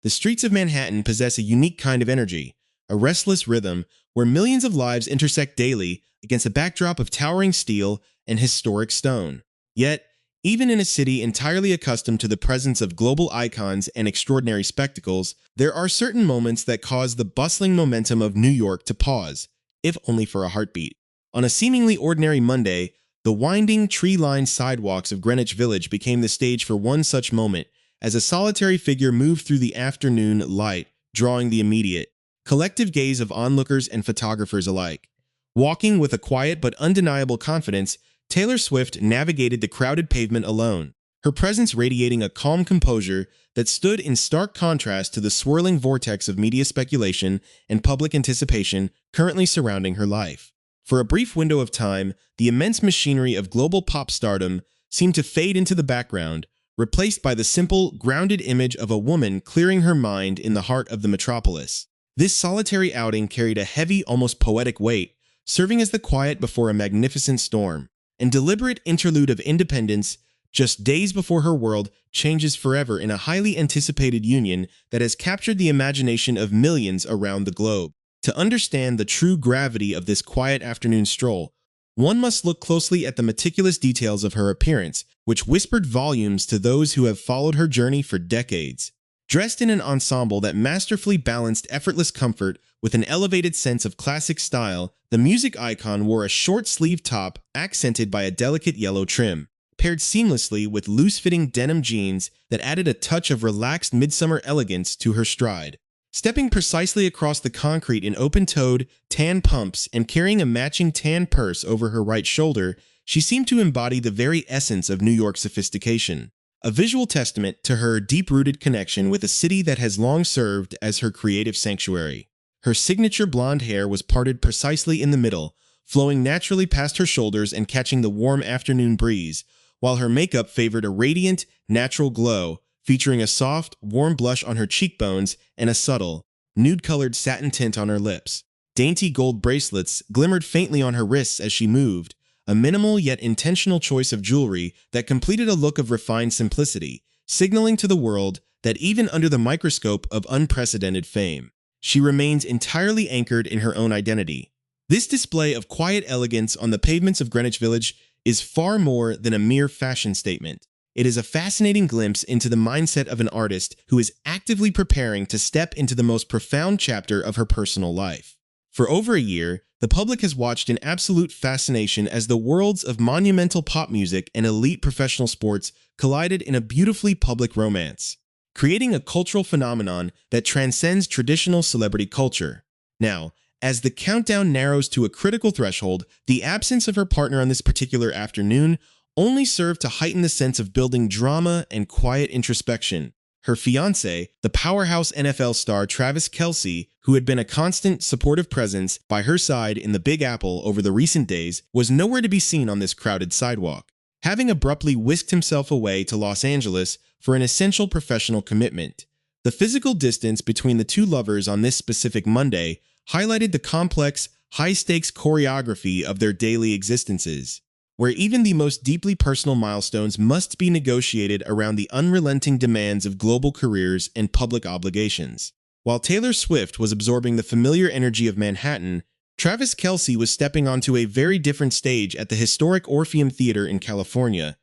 The streets of Manhattan possess a unique kind of energy, a restless rhythm where millions of lives intersect daily against a backdrop of towering steel and historic stone. Yet, even in a city entirely accustomed to the presence of global icons and extraordinary spectacles, there are certain moments that cause the bustling momentum of New York to pause, if only for a heartbeat. On a seemingly ordinary Monday, the winding, tree-lined sidewalks of Greenwich Village became the stage for one such moment, as a solitary figure moved through the afternoon light, drawing the immediate, collective gaze of onlookers and photographers alike. Walking with a quiet but undeniable confidence, Taylor Swift navigated the crowded pavement alone, her presence radiating a calm composure that stood in stark contrast to the swirling vortex of media speculation and public anticipation currently surrounding her life. For a brief window of time, the immense machinery of global pop stardom seemed to fade into the background, replaced by the simple, grounded image of a woman clearing her mind in the heart of the metropolis. This solitary outing carried a heavy, almost poetic weight, serving as the quiet before a magnificent storm, and deliberate interlude of independence just days before her world changes forever in a highly anticipated union that has captured the imagination of millions around the globe. To understand the true gravity of this quiet afternoon stroll, one must look closely at the meticulous details of her appearance, which whispered volumes to those who have followed her journey for decades. Dressed in an ensemble that masterfully balanced effortless comfort with an elevated sense of classic style, the music icon wore a short-sleeved top accented by a delicate yellow trim, paired seamlessly with loose-fitting denim jeans that added a touch of relaxed midsummer elegance to her stride. Stepping precisely across the concrete in open-toed, tan pumps and carrying a matching tan purse over her right shoulder, she seemed to embody the very essence of New York's sophistication, a visual testament to her deep-rooted connection with a city that has long served as her creative sanctuary. Her signature blonde hair was parted precisely in the middle, flowing naturally past her shoulders and catching the warm afternoon breeze, while her makeup favored a radiant, natural glow, featuring a soft, warm blush on her cheekbones and a subtle, nude-colored satin tint on her lips. Dainty gold bracelets glimmered faintly on her wrists as she moved, a minimal yet intentional choice of jewelry that completed a look of refined simplicity, signaling to the world that even under the microscope of unprecedented fame, she remains entirely anchored in her own identity. This display of quiet elegance on the pavements of Greenwich Village is far more than a mere fashion statement. It is a fascinating glimpse into the mindset of an artist who is actively preparing to step into the most profound chapter of her personal life. For over a year, the public has watched in absolute fascination as the worlds of monumental pop music and elite professional sports collided in a beautifully public romance, creating a cultural phenomenon that transcends traditional celebrity culture. Now, as the countdown narrows to a critical threshold, the absence of her partner on this particular afternoon only served to heighten the sense of building drama and quiet introspection. Her fiancé, the powerhouse NFL star Travis Kelce, who had been a constant, supportive presence by her side in the Big Apple over the recent days, was nowhere to be seen on this crowded sidewalk, having abruptly whisked himself away to Los Angeles for an essential professional commitment. The physical distance between the two lovers on this specific Monday highlighted the complex, high-stakes choreography of their daily existences, where even the most deeply personal milestones must be negotiated around the unrelenting demands of global careers and public obligations. While Taylor Swift was absorbing the familiar energy of Manhattan, Travis Kelce was stepping onto a very different stage at the historic Orpheum Theater in California,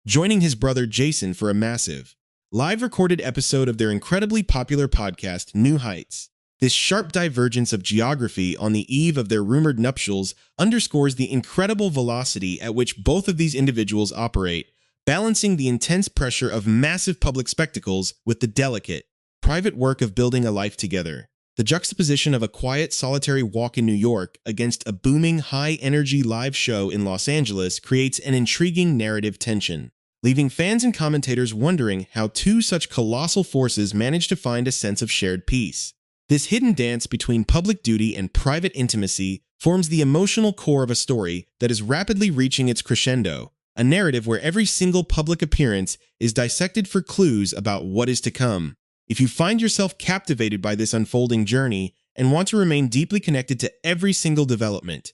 joining his brother Jason for a massive, live-recorded episode of their incredibly popular podcast, New Heights. This sharp divergence of geography on the eve of their rumored nuptials underscores the incredible velocity at which both of these individuals operate, balancing the intense pressure of massive public spectacles with the delicate, private work of building a life together. The juxtaposition of a quiet, solitary walk in New York against a booming, high-energy live show in Los Angeles creates an intriguing narrative tension, leaving fans and commentators wondering how two such colossal forces manage to find a sense of shared peace. This hidden dance between public duty and private intimacy forms the emotional core of a story that is rapidly reaching its crescendo, a narrative where every single public appearance is dissected for clues about what is to come. If you find yourself captivated by this unfolding journey and want to remain deeply connected to every single development,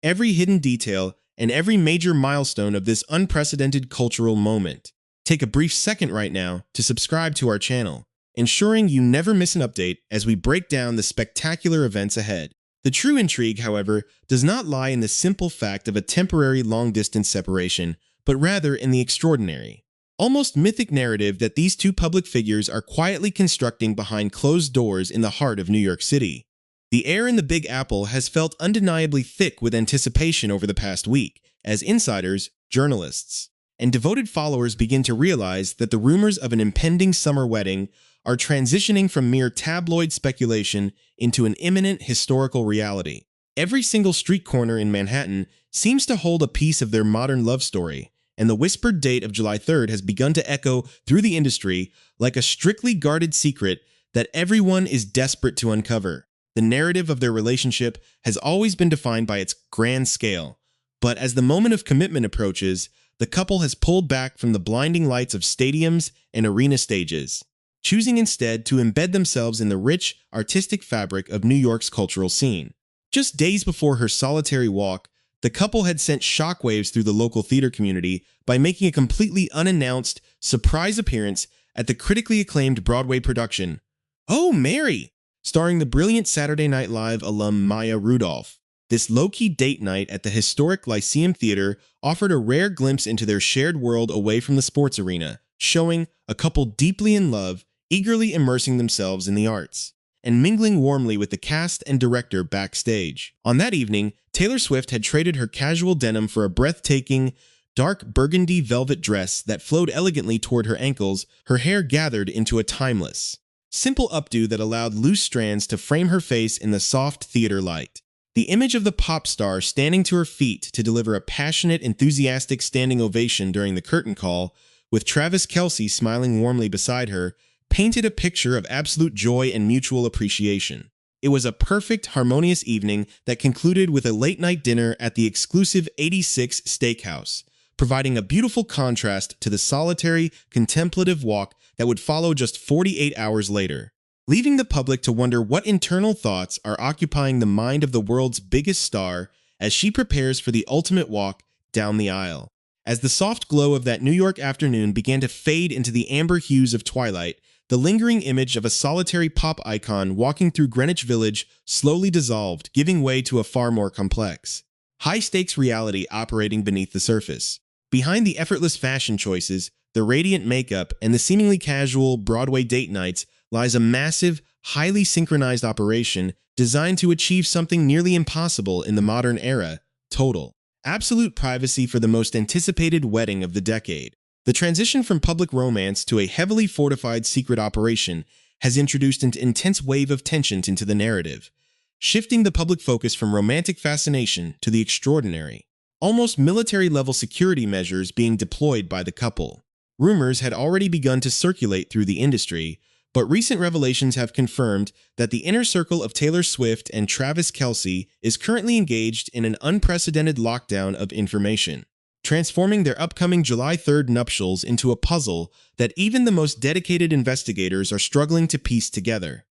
every hidden detail, and every major milestone of this unprecedented cultural moment, take a brief second right now to subscribe to our channel ensuring you never miss an update as we break down the spectacular events ahead. The true intrigue, however, does not lie in the simple fact of a temporary long-distance separation, but rather in the extraordinary, almost mythic narrative that these two public figures are quietly constructing behind closed doors in the heart of New York City. The air in the Big Apple has felt undeniably thick with anticipation over the past week, as insiders, journalists, and devoted followers begin to realize that the rumors of an impending summer wedding are transitioning from mere tabloid speculation into an imminent historical reality. Every single street corner in Manhattan seems to hold a piece of their modern love story, and the whispered date of July 3rd has begun to echo through the industry like a strictly guarded secret that everyone is desperate to uncover. The narrative of their relationship has always been defined by its grand scale, but as the moment of commitment approaches, the couple has pulled back from the blinding lights of stadiums and arena stages, choosing instead to embed themselves in the rich, artistic fabric of New York's cultural scene. Just days before her solitary walk, the couple had sent shockwaves through the local theater community by making a completely unannounced, surprise appearance at the critically acclaimed Broadway production, Oh, Mary! Starring the brilliant Saturday Night Live alum Maya Rudolph. This low-key date night at the historic Lyceum Theater offered a rare glimpse into their shared world away from the sports arena, showing a couple deeply in love, eagerly immersing themselves in the arts, and mingling warmly with the cast and director backstage. On that evening, Taylor Swift had traded her casual denim for a breathtaking, dark burgundy velvet dress that flowed elegantly toward her ankles, her hair gathered into a timeless, simple updo that allowed loose strands to frame her face in the soft theater light. The image of the pop star standing to her feet to deliver a passionate, enthusiastic standing ovation during the curtain call, with Travis Kelce smiling warmly beside her, painted a picture of absolute joy and mutual appreciation. It was a perfect, harmonious evening that concluded with a late-night dinner at the exclusive 86 Steakhouse, providing a beautiful contrast to the solitary, contemplative walk that would follow just 48 hours later, leaving the public to wonder what internal thoughts are occupying the mind of the world's biggest star as she prepares for the ultimate walk down the aisle. As the soft glow of that New York afternoon began to fade into the amber hues of twilight, the lingering image of a solitary pop icon walking through Greenwich Village slowly dissolved, giving way to a far more complex, high-stakes reality operating beneath the surface. Behind the effortless fashion choices, the radiant makeup, and the seemingly casual Broadway date nights lies a massive, highly synchronized operation designed to achieve something nearly impossible in the modern era: total, absolute privacy for the most anticipated wedding of the decade. The transition from public romance to a heavily fortified secret operation has introduced an intense wave of tension into the narrative, shifting the public focus from romantic fascination to the extraordinary, almost military-level security measures being deployed by the couple. Rumors had already begun to circulate through the industry, but recent revelations have confirmed that the inner circle of Taylor Swift and Travis Kelce is currently engaged in an unprecedented lockdown of information, transforming their upcoming July 3rd nuptials into a puzzle that even the most dedicated investigators are struggling to piece together.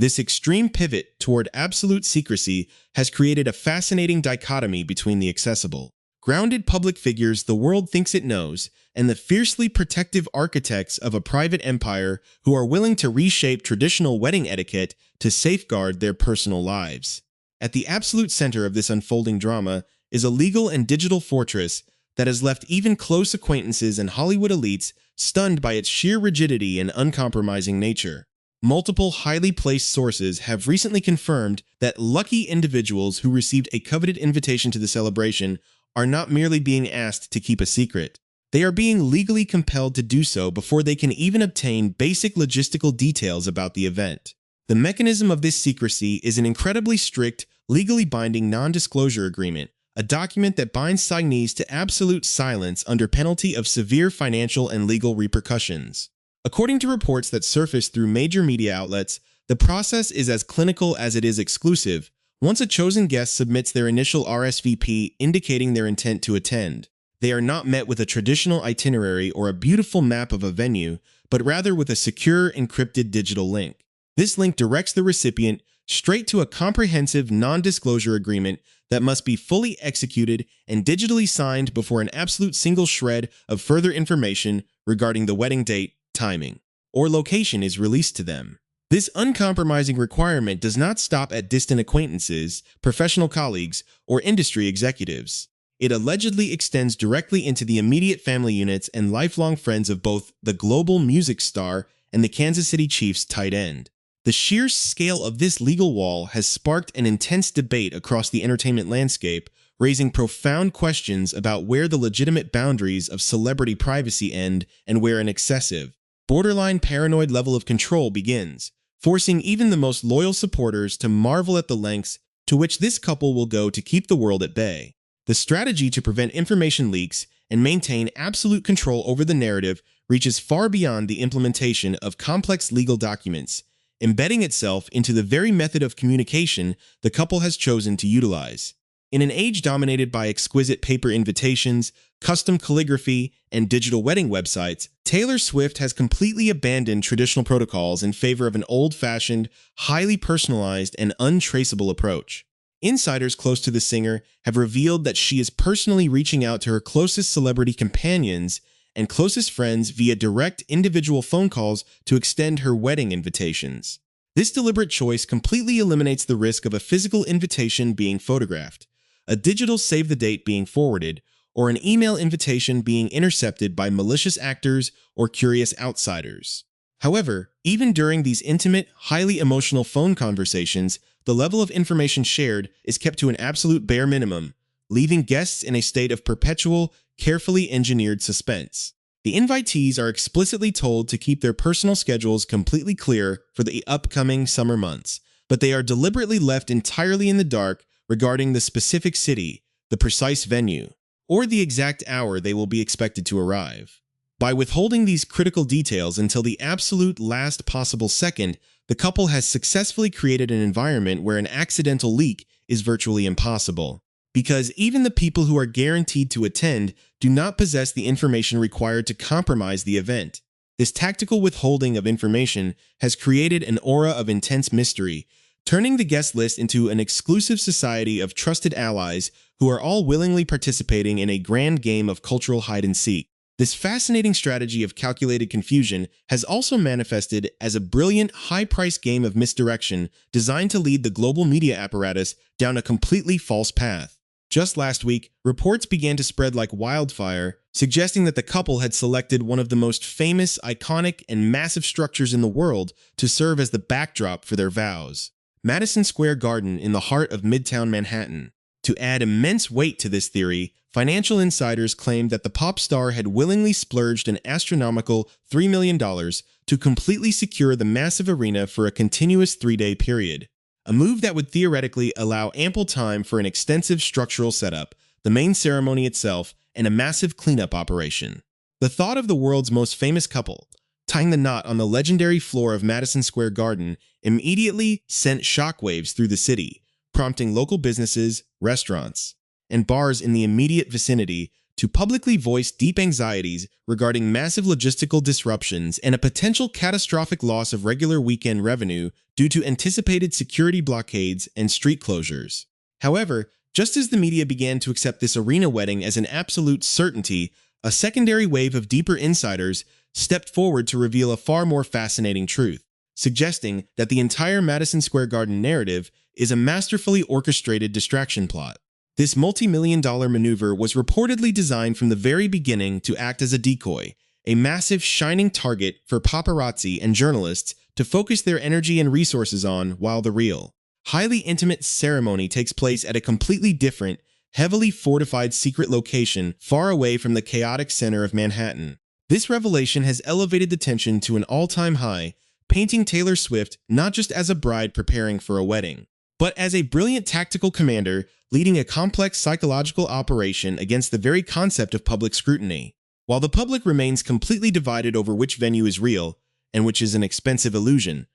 This extreme pivot toward absolute secrecy has created a fascinating dichotomy between the accessible, grounded public figures the world thinks it knows, and the fiercely protective architects of a private empire who are willing to reshape traditional wedding etiquette to safeguard their personal lives. At the absolute center of this unfolding drama is a legal and digital fortress that has left even close acquaintances and Hollywood elites stunned by its sheer rigidity and uncompromising nature. Multiple highly placed sources have recently confirmed that lucky individuals who received a coveted invitation to the celebration are not merely being asked to keep a secret. They are being legally compelled to do so before they can even obtain basic logistical details about the event. The mechanism of this secrecy is an incredibly strict, legally binding non-disclosure agreement, a document that binds signees to absolute silence under penalty of severe financial and legal repercussions. According to reports that surfaced through major media outlets, the process is as clinical as it is exclusive. Once a chosen guest submits their initial RSVP indicating their intent to attend, they are not met with a traditional itinerary or a beautiful map of a venue, but rather with a secure, encrypted digital link. This link directs the recipient straight to a comprehensive non-disclosure agreement that must be fully executed and digitally signed before an absolute single shred of further information regarding the wedding date, timing, or location is released to them. This uncompromising requirement does not stop at distant acquaintances, professional colleagues, or industry executives. It allegedly extends directly into the immediate family units and lifelong friends of both the global music star and the Kansas City Chiefs tight end. The sheer scale of this legal wall has sparked an intense debate across the entertainment landscape, raising profound questions about where the legitimate boundaries of celebrity privacy end and where an excessive, borderline paranoid level of control begins, forcing even the most loyal supporters to marvel at the lengths to which this couple will go to keep the world at bay. The strategy to prevent information leaks and maintain absolute control over the narrative reaches far beyond the implementation of complex legal documents, embedding itself into the very method of communication the couple has chosen to utilize. In an age dominated by exquisite paper invitations, custom calligraphy, and digital wedding websites, Taylor Swift has completely abandoned traditional protocols in favor of an old-fashioned, highly personalized, and untraceable approach. Insiders close to the singer have revealed that she is personally reaching out to her closest celebrity companions and closest friends via direct individual phone calls to extend her wedding invitations. This deliberate choice completely eliminates the risk of a physical invitation being photographed, a digital save-the-date being forwarded, or an email invitation being intercepted by malicious actors or curious outsiders. However, even during these intimate, highly emotional phone conversations, the level of information shared is kept to an absolute bare minimum, leaving guests in a state of perpetual, carefully engineered suspense. The invitees are explicitly told to keep their personal schedules completely clear for the upcoming summer months, but they are deliberately left entirely in the dark regarding the specific city, the precise venue, or the exact hour they will be expected to arrive. By withholding these critical details until the absolute last possible second, the couple has successfully created an environment where an accidental leak is virtually impossible. Because even the people who are guaranteed to attend do not possess the information required to compromise the event. This tactical withholding of information has created an aura of intense mystery, turning the guest list into an exclusive society of trusted allies who are all willingly participating in a grand game of cultural hide-and-seek. This fascinating strategy of calculated confusion has also manifested as a brilliant, high-priced game of misdirection designed to lead the global media apparatus down a completely false path. Just last week, reports began to spread like wildfire, suggesting that the couple had selected one of the most famous, iconic, and massive structures in the world to serve as the backdrop for their vows. Madison Square Garden in the heart of Midtown Manhattan. To add immense weight to this theory, financial insiders claimed that the pop star had willingly splurged an astronomical $3 million to completely secure the massive arena for a continuous 3-day period. A move that would theoretically allow ample time for an extensive structural setup, the main ceremony itself, and a massive cleanup operation. The thought of the world's most famous couple tying the knot on the legendary floor of Madison Square Garden immediately sent shockwaves through the city, prompting local businesses, restaurants, and bars in the immediate vicinity to publicly voice deep anxieties regarding massive logistical disruptions and a potential catastrophic loss of regular weekend revenue due to anticipated security blockades and street closures. However, just as the media began to accept this arena wedding as an absolute certainty, a secondary wave of deeper insiders stepped forward to reveal a far more fascinating truth, suggesting that the entire Madison Square Garden narrative is a masterfully orchestrated distraction plot. This multi-million-dollar maneuver was reportedly designed from the very beginning to act as a decoy, a massive shining target for paparazzi and journalists to focus their energy and resources on while the real, highly intimate ceremony takes place at a completely different, heavily fortified secret location far away from the chaotic center of Manhattan. This revelation has elevated the tension to an all-time high, painting Taylor Swift not just as a bride preparing for a wedding, but as a brilliant tactical commander leading a complex psychological operation against the very concept of public scrutiny. While the public remains completely divided over which venue is real and which is an expensive illusion,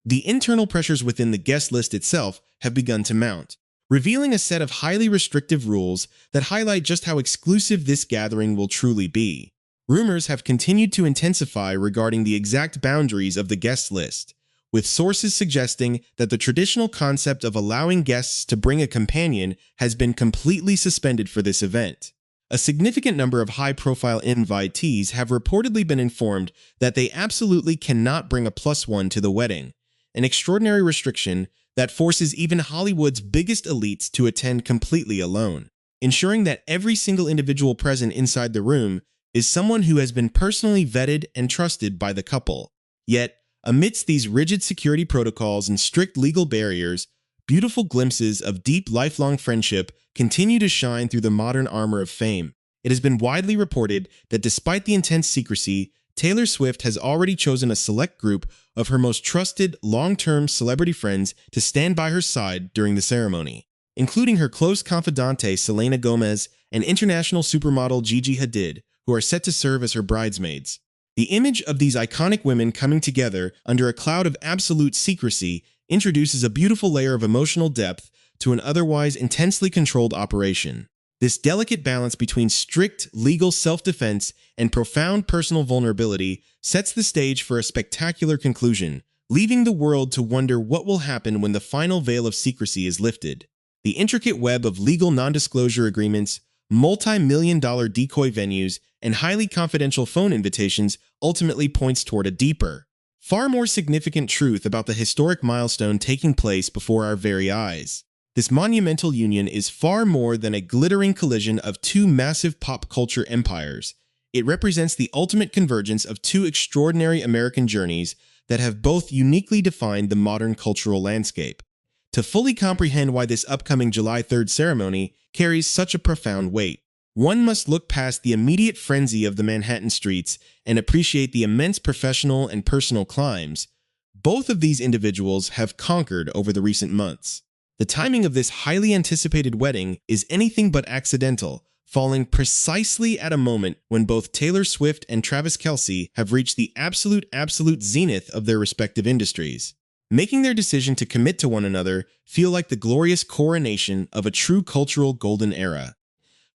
the internal pressures within the guest list itself have begun to mount, revealing a set of highly restrictive rules that highlight just how exclusive this gathering will truly be. Rumors have continued to intensify regarding the exact boundaries of the guest list, with sources suggesting that the traditional concept of allowing guests to bring a companion has been completely suspended for this event. A significant number of high-profile invitees have reportedly been informed that they absolutely cannot bring a +1 to the wedding, an extraordinary restriction that forces even Hollywood's biggest elites to attend completely alone, ensuring that every single individual present inside the room is someone who has been personally vetted and trusted by the couple. Yet, amidst these rigid security protocols and strict legal barriers, beautiful glimpses of deep lifelong friendship continue to shine through the modern armor of fame. It has been widely reported that despite the intense secrecy, Taylor Swift has already chosen a select group of her most trusted, long-term celebrity friends to stand by her side during the ceremony, including her close confidante Selena Gomez and international supermodel Gigi Hadid, who are set to serve as her bridesmaids. The image of these iconic women coming together under a cloud of absolute secrecy introduces a beautiful layer of emotional depth to an otherwise intensely controlled operation. This delicate balance between strict legal self-defense and profound personal vulnerability sets the stage for a spectacular conclusion, leaving the world to wonder what will happen when the final veil of secrecy is lifted. The intricate web of legal non-disclosure agreements, multi-million-dollar decoy venues, and highly confidential phone invitations ultimately points toward a deeper, far more significant truth about the historic milestone taking place before our very eyes. This monumental union is far more than a glittering collision of two massive pop culture empires. It represents the ultimate convergence of two extraordinary American journeys that have both uniquely defined the modern cultural landscape. To fully comprehend why this upcoming July 3rd ceremony carries such a profound weight, one must look past the immediate frenzy of the Manhattan streets and appreciate the immense professional and personal climbs both of these individuals have conquered over the recent months. The timing of this highly anticipated wedding is anything but accidental, falling precisely at a moment when both Taylor Swift and Travis Kelce have reached the absolute zenith of their respective industries, making their decision to commit to one another feel like the glorious coronation of a true cultural golden era.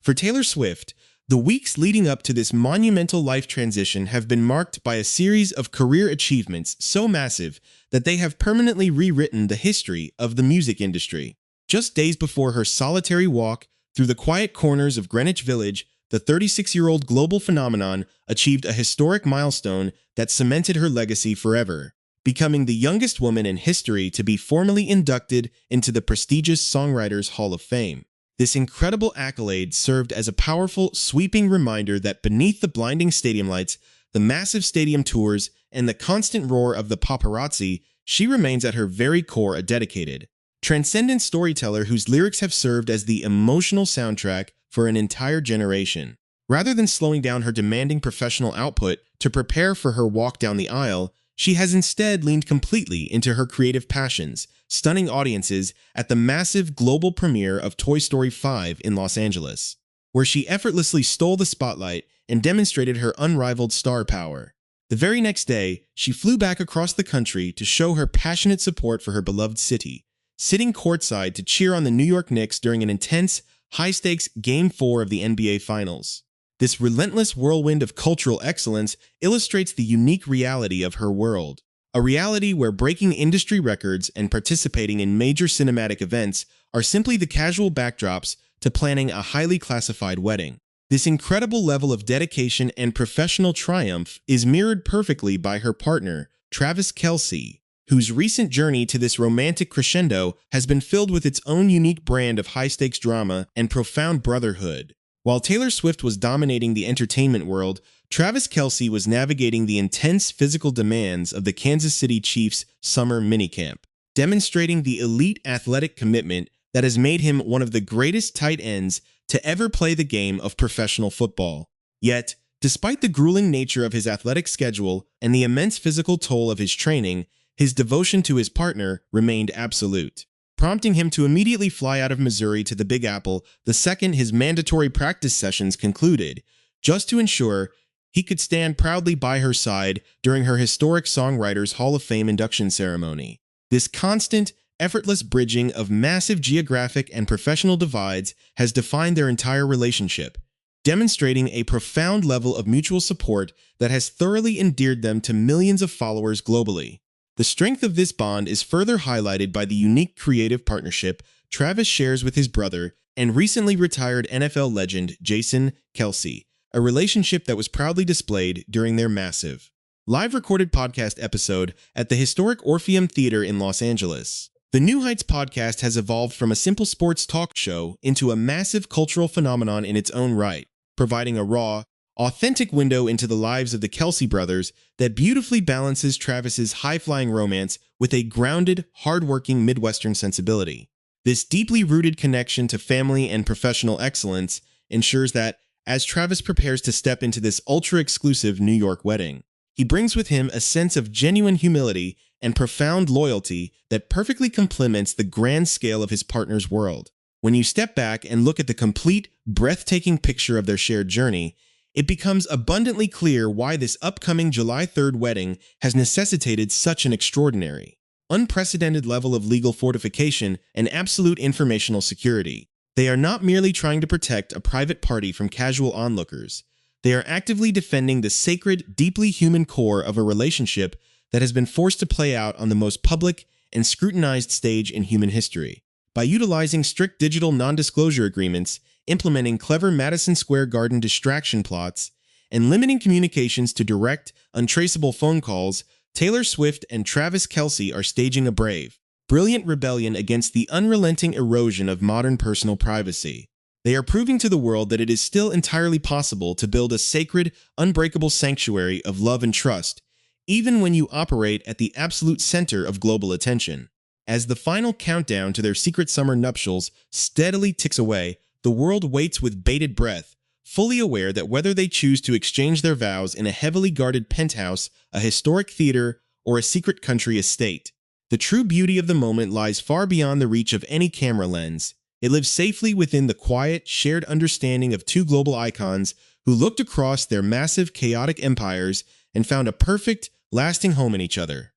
For Taylor Swift, the weeks leading up to this monumental life transition have been marked by a series of career achievements so massive that they have permanently rewritten the history of the music industry. Just days before her solitary walk through the quiet corners of Greenwich Village, the 36-year-old global phenomenon achieved a historic milestone that cemented her legacy forever, becoming the youngest woman in history to be formally inducted into the prestigious Songwriters Hall of Fame. This incredible accolade served as a powerful, sweeping reminder that beneath the blinding stadium lights, the massive stadium tours, and the constant roar of the paparazzi, she remains at her very core a dedicated, transcendent storyteller whose lyrics have served as the emotional soundtrack for an entire generation. Rather than slowing down her demanding professional output to prepare for her walk down the aisle, she has instead leaned completely into her creative passions, stunning audiences at the massive global premiere of Toy Story 5 in Los Angeles, where she effortlessly stole the spotlight and demonstrated her unrivaled star power. The very next day, she flew back across the country to show her passionate support for her beloved city, sitting courtside to cheer on the New York Knicks during an intense, high-stakes Game 4 of the NBA Finals. This relentless whirlwind of cultural excellence illustrates the unique reality of her world, a reality where breaking industry records and participating in major cinematic events are simply the casual backdrops to planning a highly classified wedding. This incredible level of dedication and professional triumph is mirrored perfectly by her partner, Travis Kelce, whose recent journey to this romantic crescendo has been filled with its own unique brand of high-stakes drama and profound brotherhood. While Taylor Swift was dominating the entertainment world, Travis Kelce was navigating the intense physical demands of the Kansas City Chiefs' summer minicamp, demonstrating the elite athletic commitment that has made him one of the greatest tight ends to ever play the game of professional football. Yet, despite the grueling nature of his athletic schedule and the immense physical toll of his training, his devotion to his partner remained absolute, prompting him to immediately fly out of Missouri to the Big Apple the second his mandatory practice sessions concluded, just to ensure he could stand proudly by her side during her historic Songwriters Hall of Fame induction ceremony. This constant, effortless bridging of massive geographic and professional divides has defined their entire relationship, demonstrating a profound level of mutual support that has thoroughly endeared them to millions of followers globally. The strength of this bond is further highlighted by the unique creative partnership Travis shares with his brother, and recently retired NFL legend Jason Kelce, a relationship that was proudly displayed during their massive live-recorded podcast episode at the historic Orpheum Theater in Los Angeles. The New Heights podcast has evolved from a simple sports talk show into a massive cultural phenomenon in its own right, providing a raw, authentic window into the lives of the Kelce brothers that beautifully balances Travis's high-flying romance with a grounded, hard-working Midwestern sensibility. This deeply rooted connection to family and professional excellence ensures that, as Travis prepares to step into this ultra-exclusive New York wedding, he brings with him a sense of genuine humility and profound loyalty that perfectly complements the grand scale of his partner's world. When you step back and look at the complete, breathtaking picture of their shared journey, it becomes abundantly clear why this upcoming July 3rd wedding has necessitated such an extraordinary, unprecedented level of legal fortification and absolute informational security. They are not merely trying to protect a private party from casual onlookers. They are actively defending the sacred, deeply human core of a relationship that has been forced to play out on the most public and scrutinized stage in human history. By utilizing strict digital non-disclosure agreements, implementing clever Madison Square Garden distraction plots, and limiting communications to direct, untraceable phone calls, Taylor Swift and Travis Kelce are staging a brave, brilliant rebellion against the unrelenting erosion of modern personal privacy. They are proving to the world that it is still entirely possible to build a sacred, unbreakable sanctuary of love and trust, even when you operate at the absolute center of global attention. As the final countdown to their secret summer nuptials steadily ticks away, the world waits with bated breath, fully aware that whether they choose to exchange their vows in a heavily guarded penthouse, a historic theater, or a secret country estate, the true beauty of the moment lies far beyond the reach of any camera lens. It lives safely within the quiet, shared understanding of two global icons who looked across their massive, chaotic empires and found a perfect, lasting home in each other.